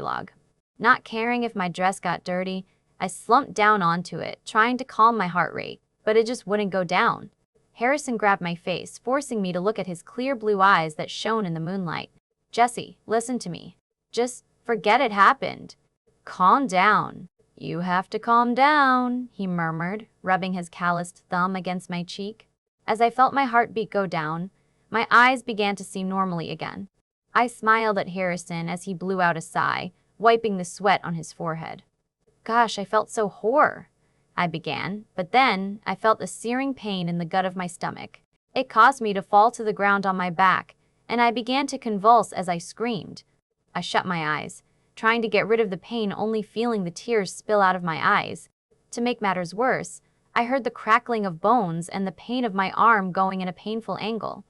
log. Not caring if my dress got dirty, I slumped down onto it, trying to calm my heart rate, but it just wouldn't go down. Harrison grabbed my face, forcing me to look at his clear blue eyes that shone in the moonlight. "Jesse, listen to me. Just forget it happened. Calm down." "You have to calm down," he murmured, rubbing his calloused thumb against my cheek. As I felt my heartbeat go down, my eyes began to see normally again. I smiled at Harrison as he blew out a sigh, wiping the sweat on his forehead. "Gosh, I felt so hoarse," I began, but then I felt a searing pain in the gut of my stomach. It caused me to fall to the ground on my back, and I began to convulse as I screamed. I shut my eyes, trying to get rid of the pain, only feeling the tears spill out of my eyes. To make matters worse, I heard the crackling of bones and the pain of my arm going in a painful angle.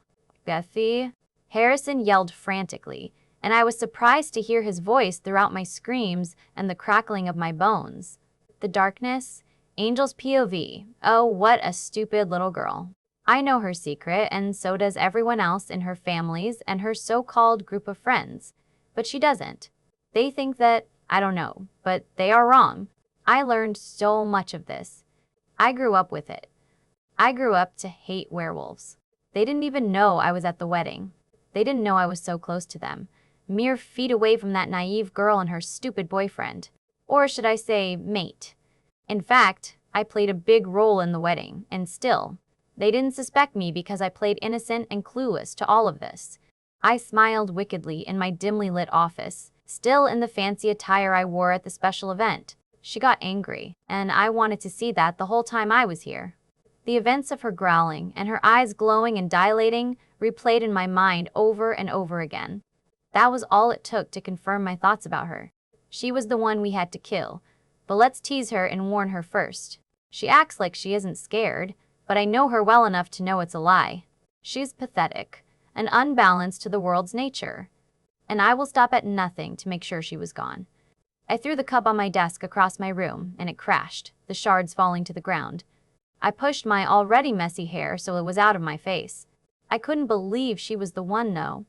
"Jesse?" Harrison yelled frantically, and I was surprised to hear his voice throughout my screams and the crackling of my bones. The darkness, Angel's POV. Oh, what a stupid little girl. I know her secret, and so does everyone else in her families and her so-called group of friends. But she doesn't. They think that, I don't know, but they are wrong. I learned so much of this. I grew up with it. I grew up to hate werewolves. They didn't even know I was at the wedding. They didn't know I was so close to them, mere feet away from that naive girl and her stupid boyfriend. Or should I say, mate. In fact, I played a big role in the wedding, and still, they didn't suspect me because I played innocent and clueless to all of this. I smiled wickedly in my dimly lit office, still in the fancy attire I wore at the special event. She got angry, and I wanted to see that the whole time I was here. The events of her growling and her eyes glowing and dilating replayed in my mind over and over again. That was all it took to confirm my thoughts about her. She was the one we had to kill, but let's tease her and warn her first. She acts like she isn't scared, but I know her well enough to know it's a lie. She's pathetic, and unbalanced to the world's nature, and I will stop at nothing to make sure she was gone. I threw the cup on my desk across my room, and it crashed, the shards falling to the ground. I pushed my already messy hair so it was out of my face. I couldn't believe she was the one, though.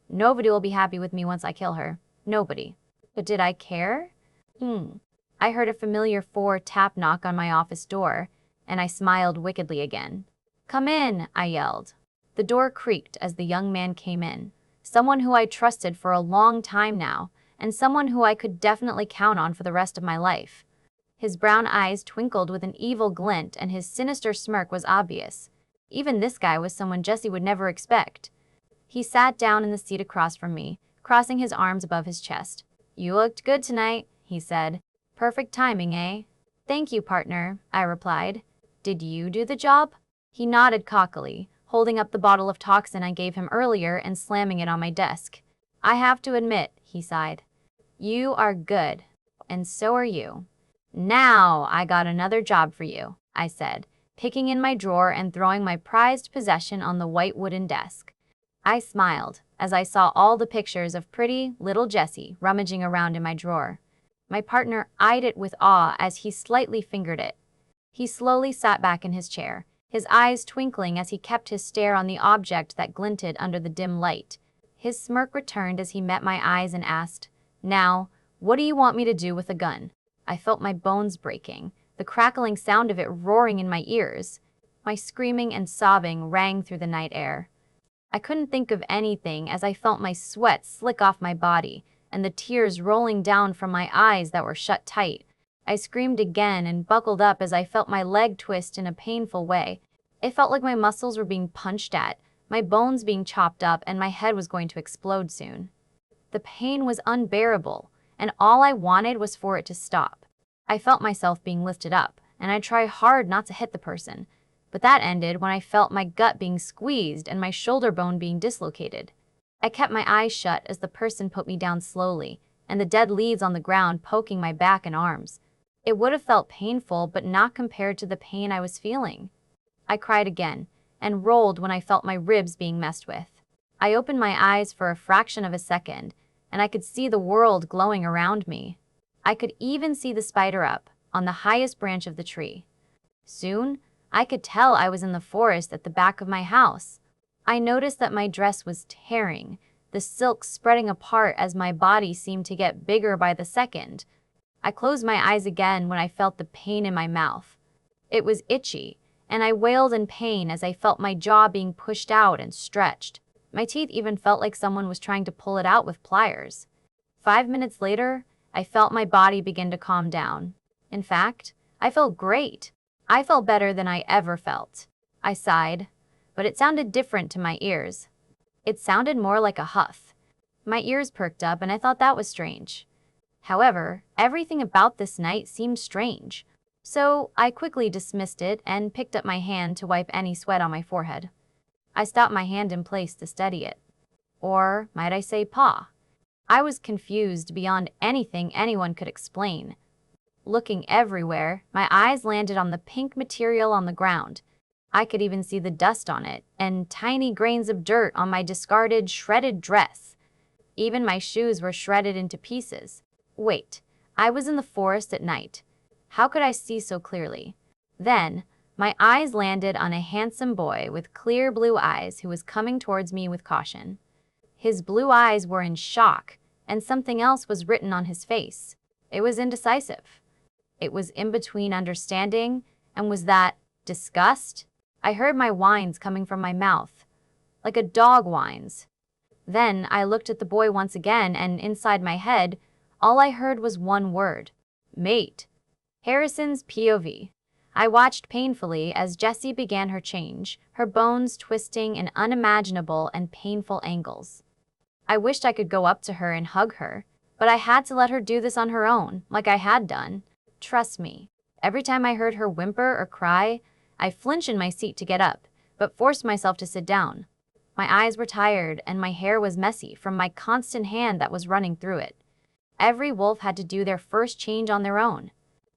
Nobody will be happy with me once I kill her. Nobody. But did I care? I heard a familiar tap knock on my office door, and I smiled wickedly again. "Come in," I yelled. The door creaked as the young man came in. Someone who I trusted for a long time now, and someone who I could definitely count on for the rest of my life. His brown eyes twinkled with an evil glint, and his sinister smirk was obvious. Even this guy was someone Jesse would never expect. He sat down in the seat across from me, crossing his arms above his chest. "You looked good tonight," he said. "Perfect timing, eh?" "Thank you, partner," I replied. "Did you do the job?" He nodded cockily, holding up the bottle of toxin I gave him earlier and slamming it on my desk. "I have to admit," he sighed, "you are good, and so are you." "Now I got another job for you," I said, picking in my drawer and throwing my prized possession on the white wooden desk. I smiled as I saw all the pictures of pretty little Jessie rummaging around in my drawer. My partner eyed it with awe as he slightly fingered it. He slowly sat back in his chair, his eyes twinkling as he kept his stare on the object that glinted under the dim light. His smirk returned as he met my eyes and asked, "Now, what do you want me to do with a gun?" I felt my bones breaking, the crackling sound of it roaring in my ears. My screaming and sobbing rang through the night air. I couldn't think of anything as I felt my sweat slick off my body and the tears rolling down from my eyes that were shut tight. I screamed again and buckled up as I felt my leg twist in a painful way. It felt like my muscles were being punched at, my bones being chopped up, and my head was going to explode soon. The pain was unbearable, and all I wanted was for it to stop. I felt myself being lifted up, and I tried hard not to hit the person, but that ended when I felt my gut being squeezed and my shoulder bone being dislocated. I kept my eyes shut as the person put me down slowly, and the dead leaves on the ground poking my back and arms. It would have felt painful, but not compared to the pain I was feeling. I cried again, and rolled when I felt my ribs being messed with. I opened my eyes for a fraction of a second, and I could see the world glowing around me. I could even see the spider up, on the highest branch of the tree. Soon, I could tell I was in the forest at the back of my house. I noticed that my dress was tearing, the silk spreading apart as my body seemed to get bigger by the second. I closed my eyes again when I felt the pain in my mouth. It was itchy, and I wailed in pain as I felt my jaw being pushed out and stretched. My teeth even felt like someone was trying to pull it out with pliers. 5 minutes later, I felt my body begin to calm down. In fact, I felt great. I felt better than I ever felt. I sighed, but it sounded different to my ears. It sounded more like a huff. My ears perked up and I thought that was strange. However, everything about this night seemed strange, so I quickly dismissed it and picked up my hand to wipe any sweat on my forehead. I stopped my hand in place to steady it. Or might I say paw? I was confused beyond anything anyone could explain. Looking everywhere, my eyes landed on the pink material on the ground. I could even see the dust on it, and tiny grains of dirt on my discarded, shredded dress. Even my shoes were shredded into pieces. Wait, I was in the forest at night. How could I see so clearly? Then, my eyes landed on a handsome boy with clear blue eyes who was coming towards me with caution. His blue eyes were in shock, and something else was written on his face. It was indecisive. It was in between understanding, and was that disgust? I heard my whines coming from my mouth, like a dog whines. Then I looked at the boy once again, and inside my head, all I heard was one word: mate. Harrison's POV. I watched painfully as Jessie began her change, her bones twisting in unimaginable and painful angles. I wished I could go up to her and hug her, but I had to let her do this on her own, like I had done. Trust me, every time I heard her whimper or cry, I flinched in my seat to get up, but forced myself to sit down. My eyes were tired and my hair was messy from my constant hand that was running through it. Every wolf had to do their first change on their own.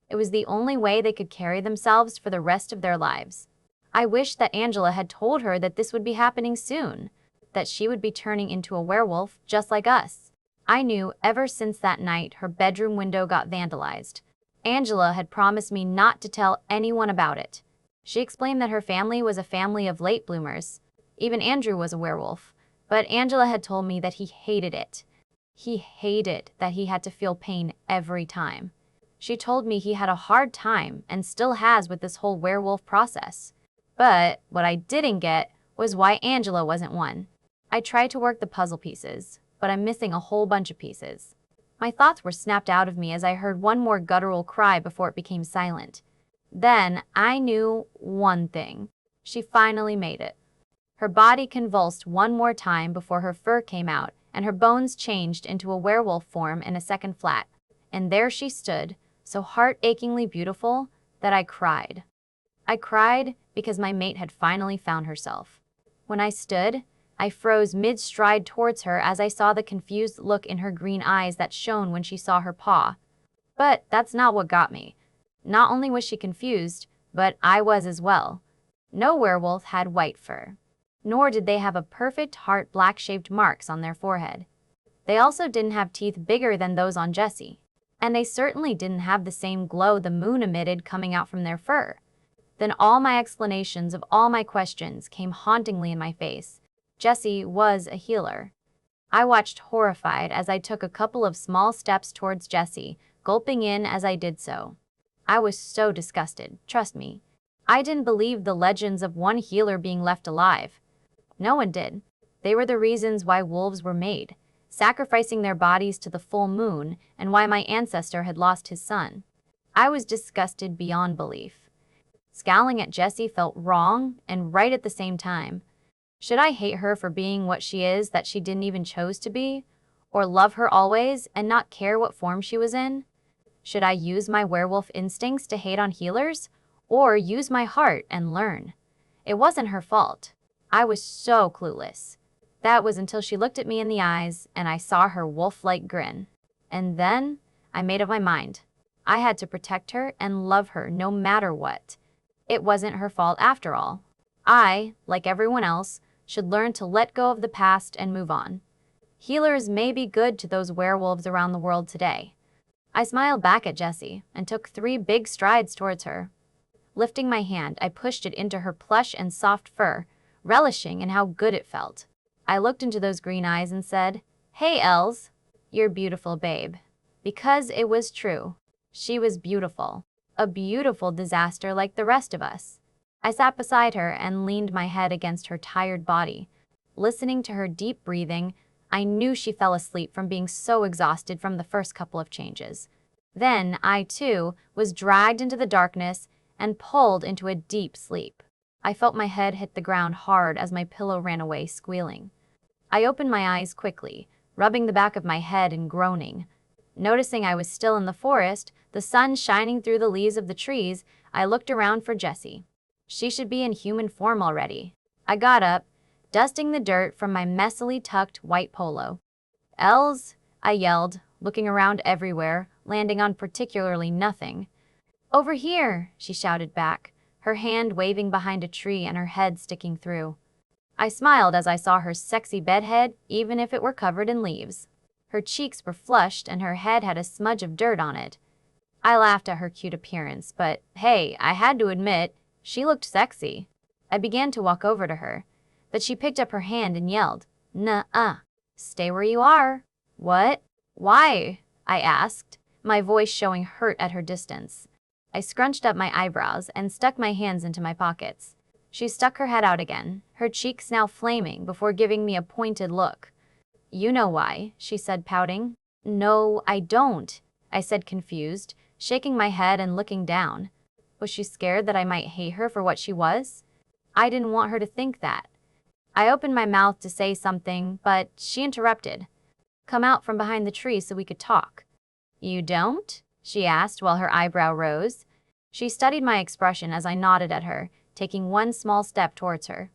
It was the only way they could carry themselves for the rest of their lives. I wished that Angela had told her that this would be happening soon, that she would be turning into a werewolf just like us. I knew ever since that night her bedroom window got vandalized. Angela had promised me not to tell anyone about it. She explained that her family was a family of late bloomers. Even Andrew was a werewolf, but Angela had told me that he hated it. He hated that he had to feel pain every time. She told me he had a hard time and still has with this whole werewolf process. But what I didn't get was why Angela wasn't one. I tried to work the puzzle pieces, but I'm missing a whole bunch of pieces. My thoughts were snapped out of me as I heard one more guttural cry before it became silent. Then I knew one thing. She finally made it. Her body convulsed one more time before her fur came out and her bones changed into a werewolf form in a second flat. And there she stood, so heart-achingly beautiful that I cried. I cried because my mate had finally found herself. When I stood, I froze mid-stride towards her as I saw the confused look in her green eyes that shone when she saw her paw. But that's not what got me. Not only was she confused, but I was as well. No werewolf had white fur, nor did they have a perfect heart black-shaped marks on their forehead. They also didn't have teeth bigger than those on Jessie. And they certainly didn't have the same glow the moon emitted coming out from their fur. Then all my explanations of all my questions came hauntingly in my face. Jessie was a healer. I watched horrified as I took a couple of small steps towards Jessie, gulping in as I did so. I was so disgusted, trust me. I didn't believe the legends of one healer being left alive. No one did. They were the reasons why wolves were made, sacrificing their bodies to the full moon, and why my ancestor had lost his son. I was disgusted beyond belief. Scowling at Jessie felt wrong and right at the same time. Should I hate her for being what she is that she didn't even choose to be? Or love her always and not care what form she was in? Should I use my werewolf instincts to hate on healers? Or use my heart and learn? It wasn't her fault. I was so clueless. That was until she looked at me in the eyes and I saw her wolf-like grin. And then I made up my mind. I had to protect her and love her no matter what. It wasn't her fault after all. I, like everyone else, should learn to let go of the past and move on. Healers may be good to those werewolves around the world today. I smiled back at Jessie and took 3 big strides towards her. Lifting my hand, I pushed it into her plush and soft fur, relishing in how good it felt. I looked into those green eyes and said, "Hey, Els, you're beautiful, babe." Because it was true. She was beautiful. A beautiful disaster like the rest of us. I sat beside her and leaned my head against her tired body. Listening to her deep breathing, I knew she fell asleep from being so exhausted from the first couple of changes. Then I, too, was dragged into the darkness and pulled into a deep sleep. I felt my head hit the ground hard as my pillow ran away squealing. I opened my eyes quickly, rubbing the back of my head and groaning. Noticing I was still in the forest, the sun shining through the leaves of the trees, I looked around for Jessie. She should be in human form already. I got up, dusting the dirt from my messily tucked white polo. "Els," I yelled, looking around everywhere, landing on particularly nothing. "Over here," she shouted back, her hand waving behind a tree and her head sticking through. I smiled as I saw her sexy bedhead, even if it were covered in leaves. Her cheeks were flushed and her head had a smudge of dirt on it. I laughed at her cute appearance, but hey, I had to admit, she looked sexy. I began to walk over to her, but she picked up her hand and yelled, "Nuh-uh, stay where you are." "What? Why?" I asked, my voice showing hurt at her distance. I scrunched up my eyebrows and stuck my hands into my pockets. She stuck her head out again, her cheeks now flaming, before giving me a pointed look. "You know why," she said, pouting. "No, I don't," I said, confused, shaking my head and looking down. Was she scared that I might hate her for what she was? I didn't want her to think that. I opened my mouth to say something, but she interrupted. "Come out from behind the tree so we could talk." "You don't?" she asked while her eyebrow rose. She studied my expression as I nodded at her, taking one small step towards her.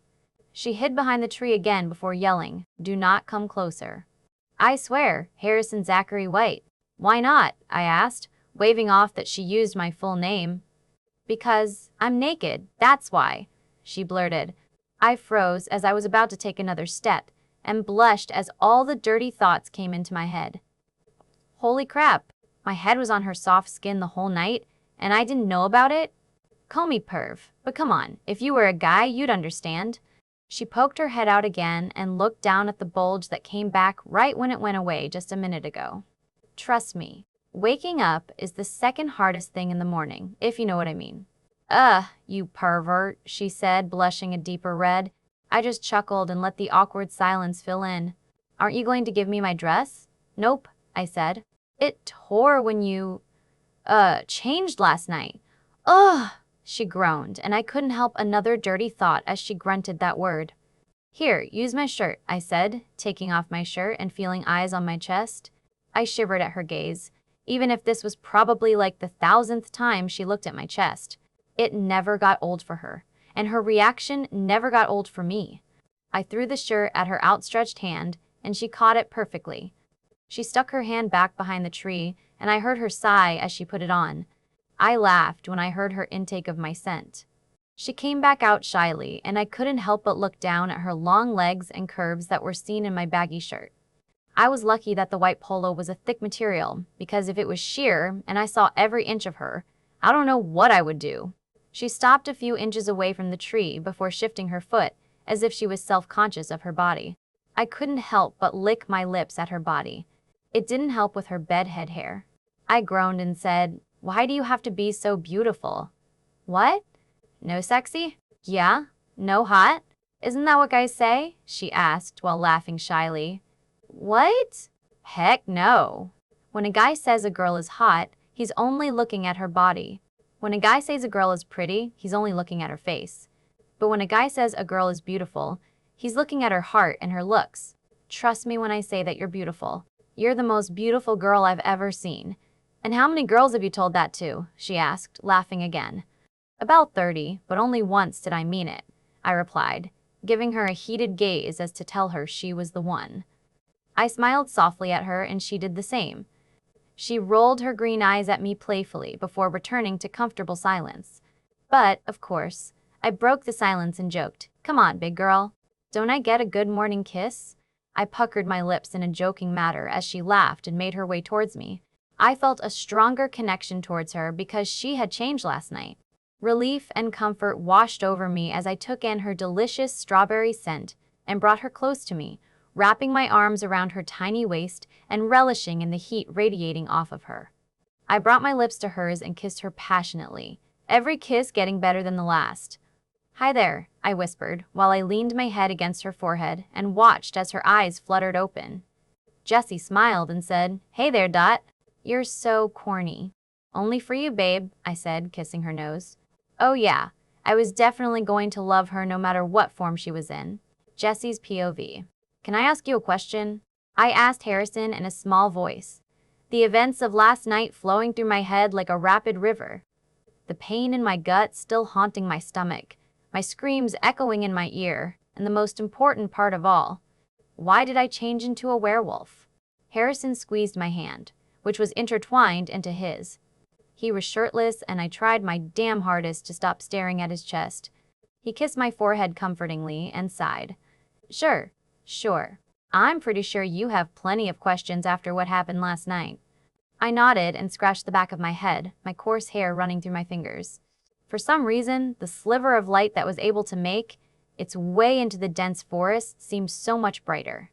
She hid behind the tree again before yelling, "Do not come closer." "I swear, Harrison Zachary White." "Why not?" I asked, waving off that she used my full name. "Because I'm naked, that's why," she blurted. I froze as I was about to take another step, and blushed as all the dirty thoughts came into my head. Holy crap, my head was on her soft skin the whole night, and I didn't know about it? Call me perv, but come on, if you were a guy, you'd understand. She poked her head out again and looked down at the bulge that came back right when it went away just a minute ago. Trust me, waking up is the second hardest thing in the morning, if you know what I mean. You pervert," she said, blushing a deeper red. I just chuckled and let the awkward silence fill in. "Aren't you going to give me my dress?" "Nope," I said. "It tore when you, changed last night." "Ugh," she groaned, and I couldn't help another dirty thought as she grunted that word. "Here, use my shirt," I said, taking off my shirt and feeling eyes on my chest. I shivered at her gaze, even if this was probably like the 1,000th time she looked at my chest. It never got old for her, and her reaction never got old for me. I threw the shirt at her outstretched hand, and she caught it perfectly. She stuck her hand back behind the tree, and I heard her sigh as she put it on. I laughed when I heard her intake of my scent. She came back out shyly, and I couldn't help but look down at her long legs and curves that were seen in my baggy shirt. I was lucky that the white polo was a thick material, because if it was sheer and I saw every inch of her, I don't know what I would do. She stopped a few inches away from the tree before shifting her foot, as if she was self-conscious of her body. I couldn't help but lick my lips at her body. It didn't help with her bedhead hair. I groaned and said, "Why do you have to be so beautiful?" "What? No sexy?" "Yeah? No hot? Isn't that what guys say?" she asked while laughing shyly. "What? Heck no. When a guy says a girl is hot, he's only looking at her body. When a guy says a girl is pretty, he's only looking at her face. But when a guy says a girl is beautiful, he's looking at her heart and her looks. Trust me when I say that you're beautiful. You're the most beautiful girl I've ever seen." "And how many girls have you told that to?" she asked, laughing again. "About 30, but only once did I mean it," I replied, giving her a heated gaze as to tell her she was the one. I smiled softly at her and she did the same. She rolled her green eyes at me playfully before returning to comfortable silence. But, of course, I broke the silence and joked, "Come on, big girl. Don't I get a good morning kiss?" I puckered my lips in a joking manner as she laughed and made her way towards me. I felt a stronger connection towards her because she had changed last night. Relief and comfort washed over me as I took in her delicious strawberry scent and brought her close to me, wrapping my arms around her tiny waist and relishing in the heat radiating off of her. I brought my lips to hers and kissed her passionately, every kiss getting better than the last. "Hi there," I whispered, while I leaned my head against her forehead and watched as her eyes fluttered open. Jessie smiled and said, "Hey there, Dot. You're so corny." "Only for you, babe," I said, kissing her nose. Oh yeah, I was definitely going to love her no matter what form she was in. Jessie's POV. "Can I ask you a question?" I asked Harrison in a small voice, the events of last night flowing through my head like a rapid river. The pain in my gut still haunting my stomach, my screams echoing in my ear, and the most important part of all, why did I change into a werewolf? Harrison squeezed my hand, which was intertwined into his. He was shirtless, and I tried my damn hardest to stop staring at his chest. He kissed my forehead comfortingly and sighed. Sure. I'm pretty sure you have plenty of questions after what happened last night." I nodded and scratched the back of my head, my coarse hair running through my fingers. For some reason, the sliver of light that was able to make its way into the dense forest seemed so much brighter.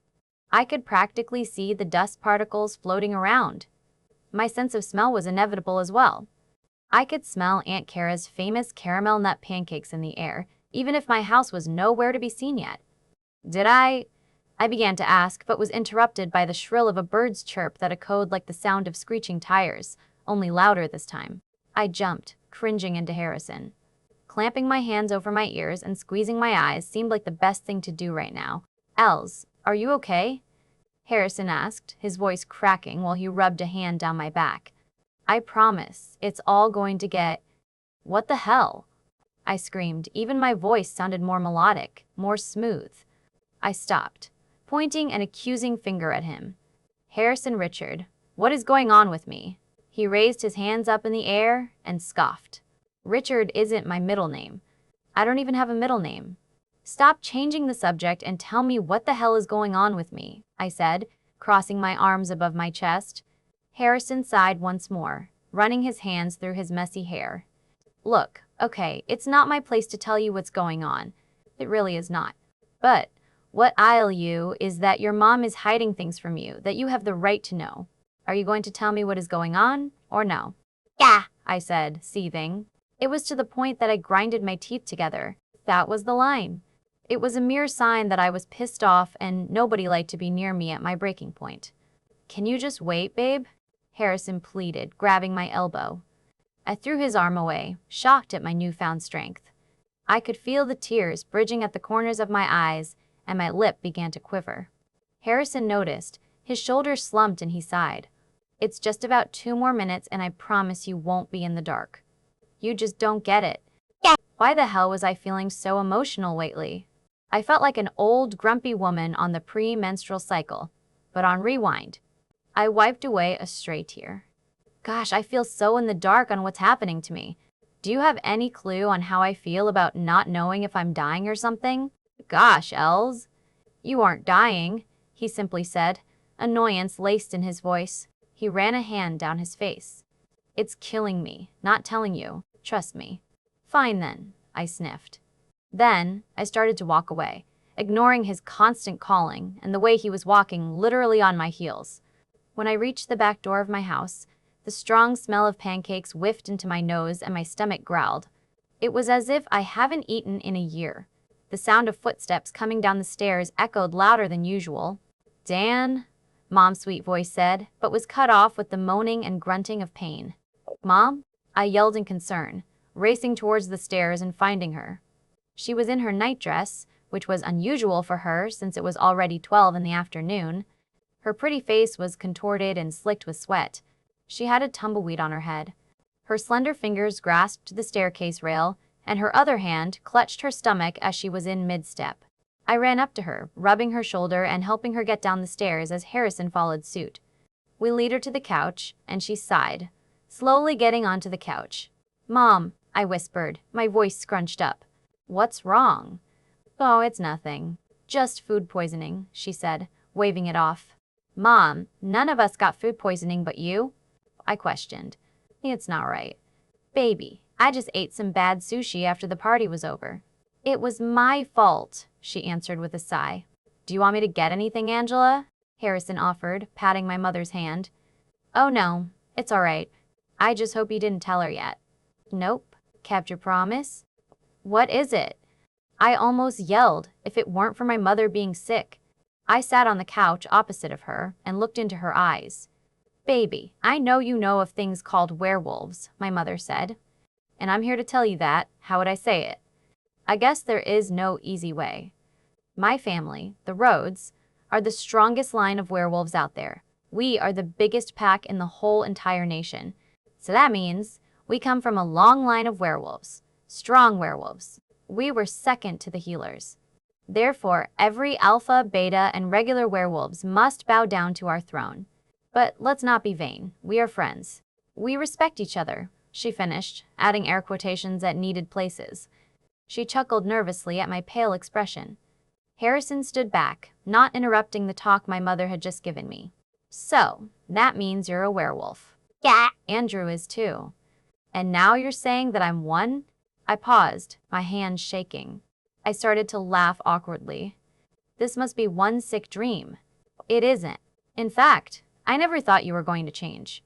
I could practically see the dust particles floating around. My sense of smell was inevitable as well. I could smell Aunt Kara's famous caramel nut pancakes in the air, even if my house was nowhere to be seen yet. Did I began to ask, but was interrupted by the shrill of a bird's chirp that echoed like the sound of screeching tires, only louder this time. I jumped, cringing into Harrison. Clamping my hands over my ears and squeezing my eyes seemed like the best thing to do right now. "Els, are you okay?" Harrison asked, his voice cracking while he rubbed a hand down my back. "I promise, it's all going to get—" "What the hell?" I screamed. Even my voice sounded more melodic, more smooth. I stopped, pointing an accusing finger at him. "Harrison Richard, what is going on with me?" He raised his hands up in the air and scoffed. "Richard isn't my middle name. I don't even have a middle name." "Stop changing the subject and tell me what the hell is going on with me," I said, crossing my arms above my chest. Harrison sighed once more, running his hands through his messy hair. "Look, okay, it's not my place to tell you what's going on. It really is not. But what I'll you is that your mom is hiding things from you that you have the right to know. Are you going to tell me what is going on, or no?" "Yeah," I said, seething. It was to the point that I grinded my teeth together. That was the line. It was a mere sign that I was pissed off and nobody liked to be near me at my breaking point. "Can you just wait, babe?" Harrison pleaded, grabbing my elbow. I threw his arm away, shocked at my newfound strength. I could feel the tears bridging at the corners of my eyes, and my lip began to quiver. Harrison noticed. His shoulders slumped and he sighed. "It's just about 2 more minutes and I promise you won't be in the dark. You just don't get it." Yeah. Why the hell was I feeling so emotional lately? I felt like an old, grumpy woman on the pre-menstrual cycle. But on rewind, I wiped away a stray tear. Gosh, I feel so in the dark on what's happening to me. Do you have any clue on how I feel about not knowing if I'm dying or something? "Gosh, Els, you aren't dying," he simply said, annoyance laced in his voice. He ran a hand down his face. "It's killing me, not telling you. Trust me." "Fine then," I sniffed. Then I started to walk away, ignoring his constant calling and the way he was walking literally on my heels. When I reached the back door of my house, the strong smell of pancakes whiffed into my nose and my stomach growled. It was as if I haven't eaten in a year. The sound of footsteps coming down the stairs echoed louder than usual. "Dan," Mom's sweet voice said, but was cut off with the moaning and grunting of pain. "Mom?" I yelled in concern, racing towards the stairs and finding her. She was in her nightdress, which was unusual for her since it was already 12 in the afternoon. Her pretty face was contorted and slicked with sweat. She had a tumbleweed on her head. Her slender fingers grasped the staircase rail, and her other hand clutched her stomach as she was in mid-step. I ran up to her, rubbing her shoulder and helping her get down the stairs as Harrison followed suit. We lead her to the couch, and she sighed, slowly getting onto the couch. "Mom," I whispered, my voice scrunched up. "What's wrong?" "Oh, it's nothing. Just food poisoning," she said, waving it off. "Mom, none of us got food poisoning but you?" I questioned. "It's not right. Baby, I just ate some bad sushi after the party was over." "It was my fault," she answered with a sigh. Do you want me to get anything, Angela? Harrison offered, patting my mother's hand. Oh no, it's all right. I just hope you didn't tell her yet. Nope. Kept your promise? What is it? I almost yelled if it weren't for my mother being sick. I sat on the couch opposite of her and looked into her eyes. Baby, I know you know of things called werewolves, my mother said. And I'm here to tell you that. How would I say it? I guess there is no easy way. My family, the Rhodes, are the strongest line of werewolves out there. We are the biggest pack in the whole entire nation. So that means we come from a long line of werewolves. Strong werewolves. We were second to the healers. Therefore, every alpha, beta, and regular werewolves must bow down to our throne. But let's not be vain. We are friends. We respect each other, she finished, adding air quotations at needed places. She chuckled nervously at my pale expression. Harrison stood back, not interrupting the talk my mother had just given me. So, that means you're a werewolf. Yeah. Andrew is too. And now you're saying that I'm one? I paused, my hands shaking. I started to laugh awkwardly. This must be one sick dream. It isn't. In fact, I never thought you were going to change.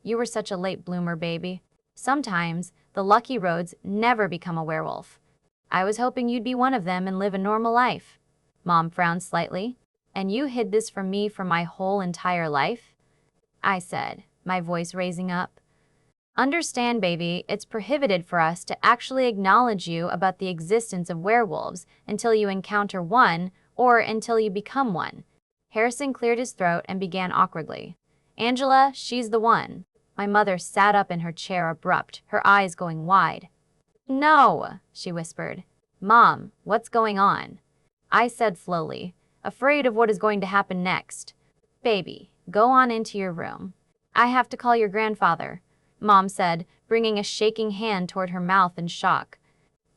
You were such a late bloomer, baby. Sometimes, the lucky Rhodes never become a werewolf. I was hoping you'd be one of them and live a normal life. Mom frowned slightly. And you hid this from me for my whole entire life? I said, my voice raising up. Understand, baby, it's prohibited for us to actually acknowledge you about the existence of werewolves until you encounter one or until you become one. Harrison cleared his throat and began awkwardly. Angela, she's the one. My mother sat up in her chair abrupt, her eyes going wide. No, she whispered. Mom, what's going on? I said slowly, afraid of what is going to happen next. Baby, go on into your room. I have to call your grandfather, Mom said, bringing a shaking hand toward her mouth in shock.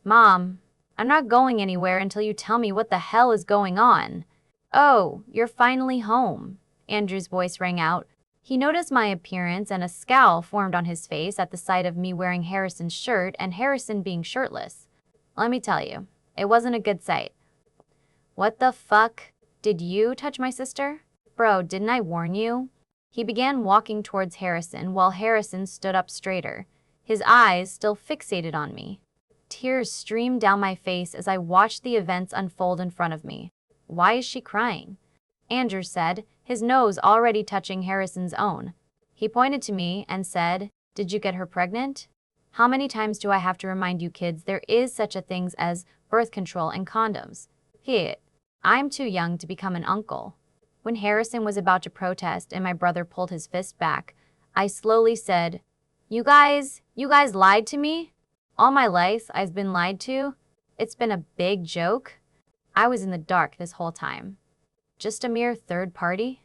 Mom, I'm not going anywhere until you tell me what the hell is going on. Oh, you're finally home, Andrew's voice rang out. He noticed my appearance and a scowl formed on his face at the sight of me wearing Harrison's shirt and Harrison being shirtless. Let me tell you, it wasn't a good sight. What the fuck? Did you touch my sister? Bro, didn't I warn you? He began walking towards Harrison while Harrison stood up straighter, his eyes still fixated on me. Tears streamed down my face as I watched the events unfold in front of me. Why is she crying? Andrew said, his nose already touching Harrison's own. He pointed to me and said, Did you get her pregnant? How many times do I have to remind you kids there is such a thing as birth control and condoms? I'm too young to become an uncle. When Harrison was about to protest and my brother pulled his fist back, I slowly said, You guys lied to me? All my life I've been lied to? It's been a big joke? I was in the dark this whole time. Just a mere third party?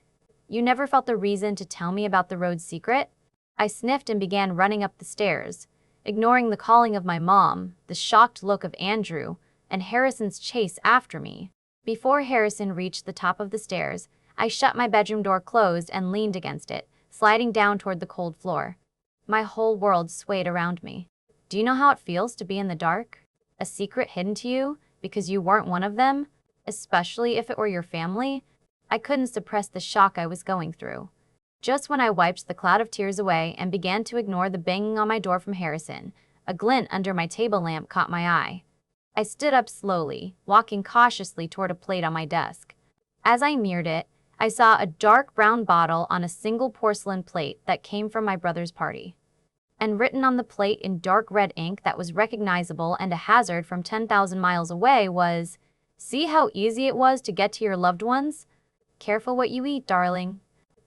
You never felt the reason to tell me about the road secret? I sniffed and began running up the stairs, ignoring the calling of my mom, the shocked look of Andrew, and Harrison's chase after me. Before Harrison reached the top of the stairs, I shut my bedroom door closed and leaned against it, sliding down toward the cold floor. My whole world swayed around me. Do you know how it feels to be in the dark? A secret hidden to you because you weren't one of them? Especially if it were your family? I couldn't suppress the shock I was going through. Just when I wiped the cloud of tears away and began to ignore the banging on my door from Harrison, a glint under my table lamp caught my eye. I stood up slowly, walking cautiously toward a plate on my desk. As I neared it, I saw a dark brown bottle on a single porcelain plate that came from my brother's party. And written on the plate in dark red ink that was recognizable and a hazard from 10,000 miles away was, See how easy it was to get to your loved ones? Careful what you eat, darling.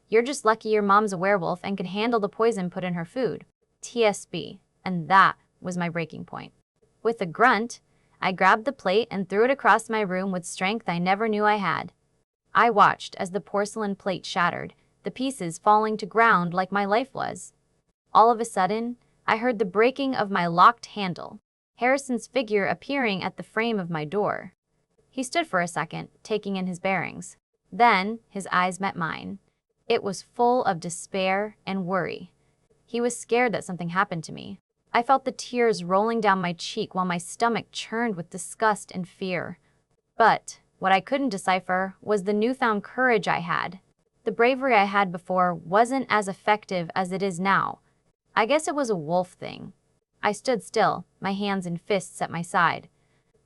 You're just lucky your mom's a werewolf and can handle the poison put in her food. TSB. And that was my breaking point. With a grunt, I grabbed the plate and threw it across my room with strength I never knew I had. I watched as the porcelain plate shattered, the pieces falling to ground like my life was. All of a sudden, I heard the breaking of my locked handle, Harrison's figure appearing at the frame of my door. He stood for a second, taking in his bearings. Then, his eyes met mine. It was full of despair and worry. He was scared that something happened to me. I felt the tears rolling down my cheek while my stomach churned with disgust and fear. But What I couldn't decipher was the newfound courage I had. The bravery I had before wasn't as effective as it is now. I guess it was a wolf thing. I stood still, my hands in fists at my side.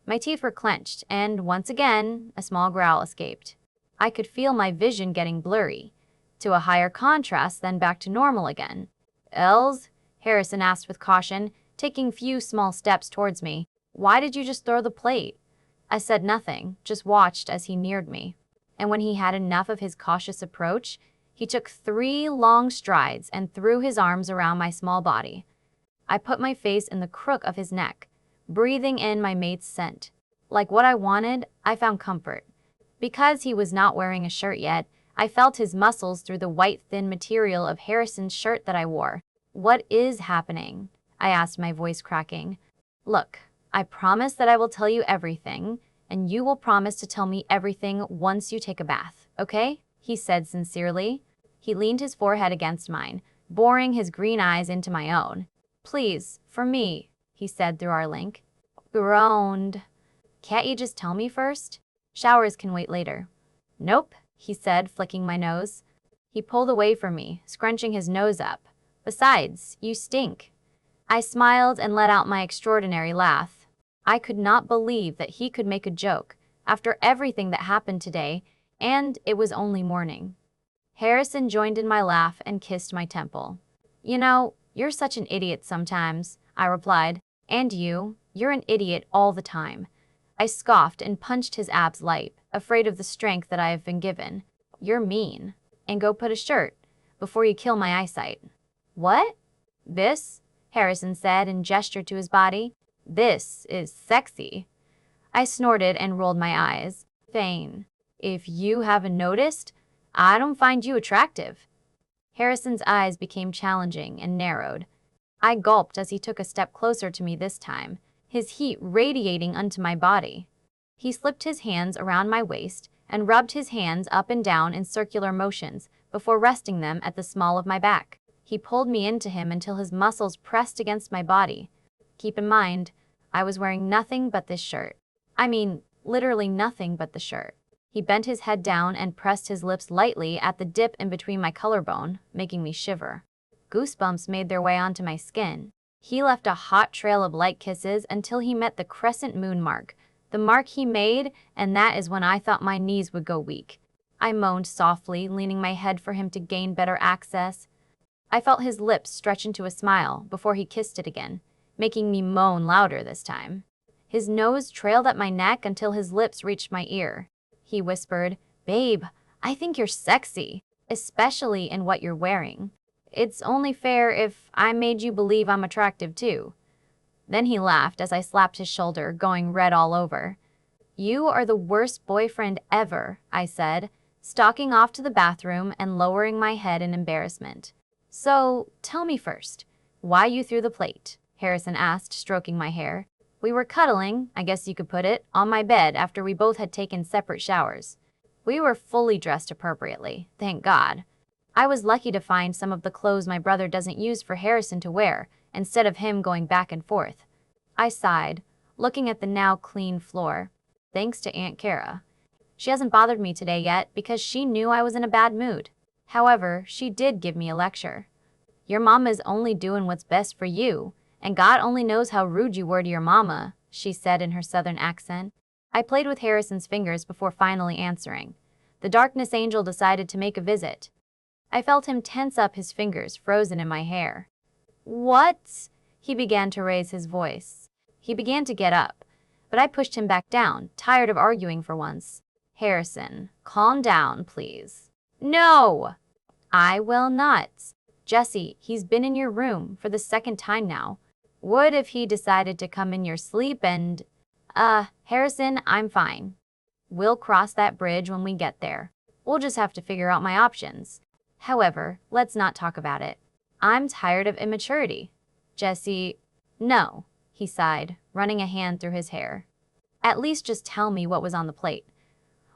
My teeth were clenched, and once again, a small growl escaped. I could feel my vision getting blurry, to a higher contrast, then back to normal again. "Els?" Harrison asked with caution, taking few small steps towards me. "Why did you just throw the plate?" I said nothing, just watched as he neared me. And when he had enough of his cautious approach, he took 3 long strides and threw his arms around my small body. I put my face in the crook of his neck, breathing in my mate's scent. Like what I wanted, I found comfort. Because he was not wearing a shirt yet, I felt his muscles through the white thin material of Harrison's shirt that I wore. "What is happening?" I asked, my voice cracking. "Look, I promise that I will tell you everything, and you will promise to tell me everything once you take a bath, okay?" he said sincerely. He leaned his forehead against mine, boring his green eyes into my own. "Please, for me," he said through our link. Groaned. "Can't you just tell me first? Showers can wait later." "Nope," he said, flicking my nose. He pulled away from me, scrunching his nose up. "Besides, you stink." I smiled and let out my extraordinary laugh. I could not believe that he could make a joke after everything that happened today, and it was only morning. Harrison joined in my laugh and kissed my temple. "You know, you're such an idiot sometimes," I replied. "And you're an idiot all the time." I scoffed and punched his abs light, afraid of the strength that I have been given. "You're mean. And go put a shirt, before you kill my eyesight." "What?" "This," Harrison said and gestured to his body. "This is sexy." I snorted and rolled my eyes. "Fane, if you haven't noticed, I don't find you attractive." Harrison's eyes became challenging and narrowed. I gulped as he took a step closer to me this time, his heat radiating onto my body. He slipped his hands around my waist and rubbed his hands up and down in circular motions before resting them at the small of my back. He pulled me into him until his muscles pressed against my body. Keep in mind, I was wearing nothing but this shirt. I mean, literally nothing but the shirt. He bent his head down and pressed his lips lightly at the dip in between my collarbone, making me shiver. Goosebumps made their way onto my skin. He left a hot trail of light kisses until he met the crescent moon mark, the mark he made, and that is when I thought my knees would go weak. I moaned softly, leaning my head for him to gain better access. I felt his lips stretch into a smile before he kissed it again, making me moan louder this time. His nose trailed up my neck until his lips reached my ear. He whispered, "Babe, I think you're sexy, especially in what you're wearing. It's only fair if I made you believe I'm attractive too." Then he laughed as I slapped his shoulder, going red all over. "You are the worst boyfriend ever," I said, stalking off to the bathroom and lowering my head in embarrassment. "So, tell me first, why you threw the plate?" Harrison asked, stroking my hair. "We were cuddling, I guess you could put it, on my bed after we both had taken separate showers. We were fully dressed appropriately, thank God. I was lucky to find some of the clothes my brother doesn't use for Harrison to wear, instead of him going back and forth." I sighed, looking at the now clean floor. Thanks to Aunt Kara. She hasn't bothered me today yet because she knew I was in a bad mood. However, she did give me a lecture. "Your mama's only doing what's best for you, and God only knows how rude you were to your mama," she said in her southern accent. I played with Harrison's fingers before finally answering. The darkness angel decided to make a visit. I felt him tense up, his fingers frozen in my hair. "What?" He began to raise his voice. He began to get up, but I pushed him back down, tired of arguing for once. "Harrison, calm down, please." "No!" "I will not. Jesse, he's been in your room for the 2nd time now. What if he decided to come in your sleep and…" Harrison, I'm fine. We'll cross that bridge when we get there. We'll just have to figure out my options. However, let's not talk about it. I'm tired of immaturity." "Jesse…" "No," he sighed, running a hand through his hair. "At least just tell me what was on the plate."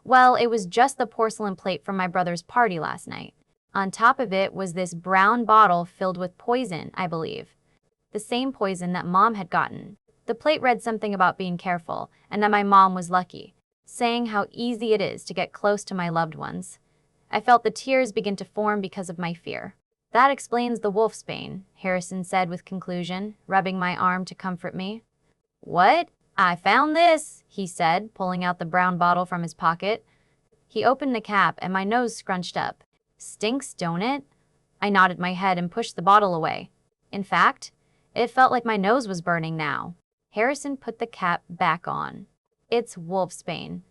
"Well, it was just the porcelain plate from my brother's party last night. On top of it was this brown bottle filled with poison, I believe. The same poison that Mom had gotten. The plate read something about being careful, and that my mom was lucky. saying how easy it is to get close to my loved ones. I felt the tears begin to form because of my fear. That explains the wolfsbane, Harrison said with conclusion, rubbing my arm to comfort me. What? I found this, he said, pulling out the brown bottle from his pocket. He opened the cap and my nose scrunched up. Stinks, don't it? I nodded my head and pushed the bottle away. In fact, it felt like my nose was burning now. Harrison put the cap back on. It's wolfsbane.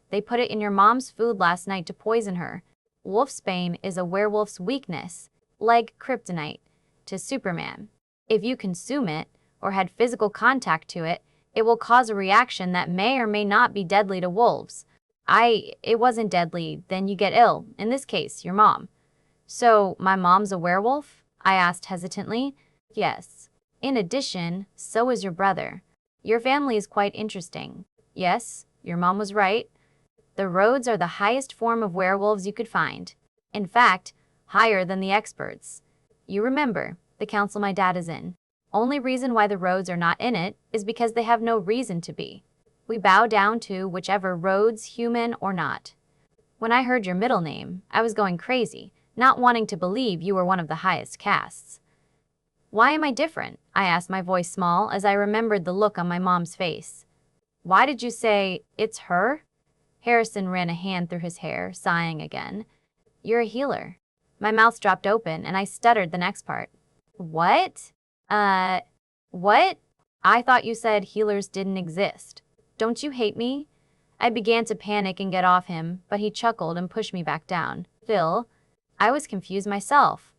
They put it in your mom's food last night to poison her. Wolfsbane is a werewolf's weakness, like kryptonite, to Superman. If you consume it, or had physical contact to it, it will cause a reaction that may or may not be deadly to wolves. It wasn't deadly, then you get ill, in this case, your mom. So, my mom's a werewolf? I asked hesitantly. Yes. In addition, so is your brother. Your family is quite interesting. Yes, your mom was right. The roads are the highest form of werewolves you could find. In fact, higher than the experts. You remember, the council my dad is in. Only reason why the roads are not in it is because they have no reason to be. We bow down to whichever roads, human or not. When I heard your middle name, I was going crazy, not wanting to believe you were one of the highest castes. Why am I different? I asked, my voice small as I remembered the look on my mom's face. Why did you say, it's her? Harrison ran a hand through his hair, sighing again. You're a healer. My mouth dropped open and I stuttered the next part. What? What? I thought you said healers didn't exist. Don't you hate me? I began to panic and get off him, but he chuckled and pushed me back down. Phil, I was confused myself.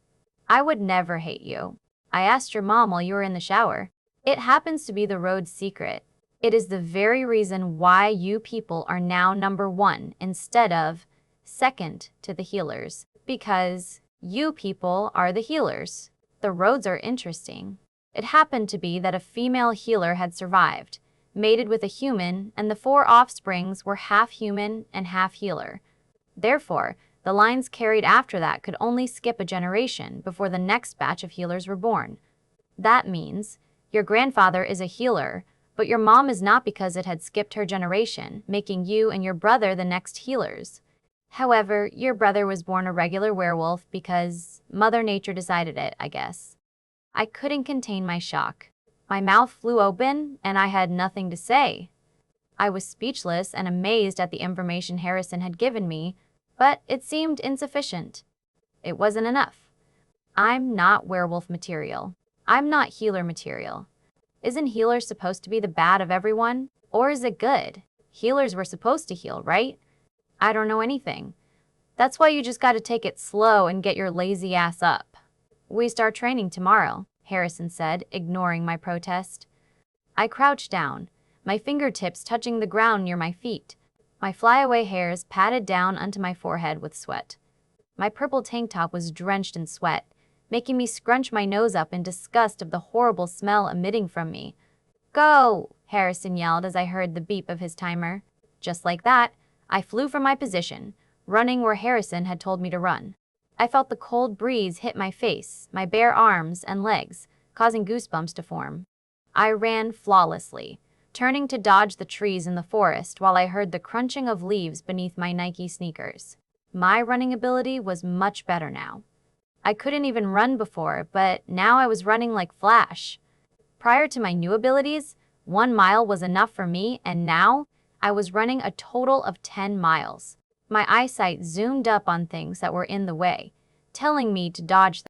I would never hate you. I asked your mom while you were in the shower. It happens to be the road's secret. It is the very reason why you people are now number 1 instead of second to the healers. Because you people are the healers. The roads are interesting. It happened to be that a female healer had survived, mated with a human, and the 4 offsprings were half human and half healer. Therefore, the lines carried after that could only skip a generation before the next batch of healers were born. That means your grandfather is a healer, but your mom is not because it had skipped her generation, making you and your brother the next healers. However, your brother was born a regular werewolf because Mother Nature decided it, I guess. I couldn't contain my shock. My mouth flew open and I had nothing to say. I was speechless and amazed at the information Harrison had given me, but it seemed insufficient. It wasn't enough. I'm not werewolf material. I'm not healer material. Isn't healer supposed to be the bad of everyone? Or is it good? Healers were supposed to heal, right? I don't know anything. That's why you just gotta take it slow and get your lazy ass up. We start training tomorrow, Harrison said, ignoring my protest. I crouched down, my fingertips touching the ground near my feet. My flyaway hairs patted down onto my forehead with sweat. My purple tank top was drenched in sweat, making me scrunch my nose up in disgust of the horrible smell emitting from me. Go! Harrison yelled as I heard the beep of his timer. Just like that, I flew from my position, running where Harrison had told me to run. I felt the cold breeze hit my face, my bare arms and legs, causing goosebumps to form. I ran flawlessly, turning to dodge the trees in the forest while I heard the crunching of leaves beneath my Nike sneakers. My running ability was much better now. I couldn't even run before, but now I was running like Flash. Prior to my new abilities, 1 mile was enough for me, and now I was running a total of 10 miles. My eyesight zoomed up on things that were in the way, telling me to dodge them.